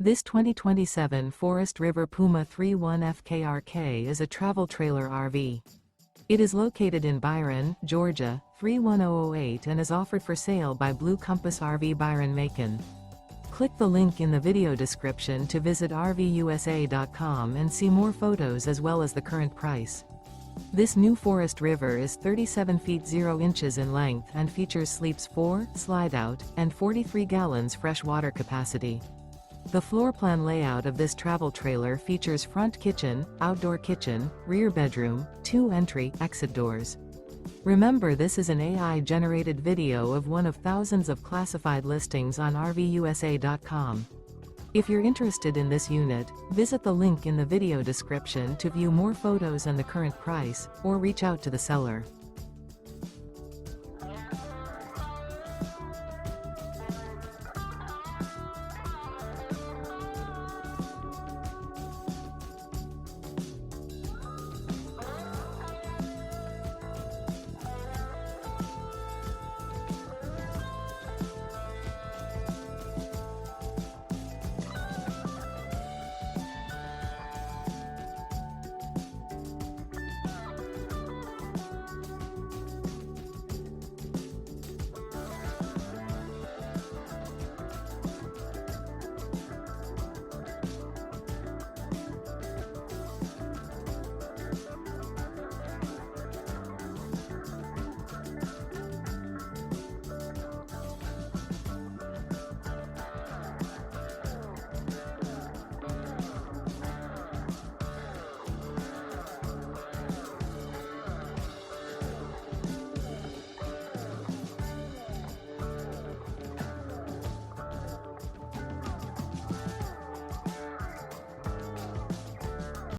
This 2027 Forest River Puma 31 FKRK is a travel trailer RV. It is located in Byron, Georgia, 31008 and is offered for sale by Blue Compass RV Byron-Macon. Click the link in the video description to visit RVUSA.com and see more photos as well as the current price. This new Forest River is 37 feet 0 inches in length and features sleeps 4, slide-out, and 43 gallons fresh water capacity. The floor plan layout of this travel trailer features front kitchen, outdoor kitchen, rear bedroom, 2 entry/exit doors. Remember, this is an AI-generated video of one of thousands of classified listings on RVUSA.com. If you're interested in this unit, visit the link in the video description to view more photos and the current price, or reach out to the seller.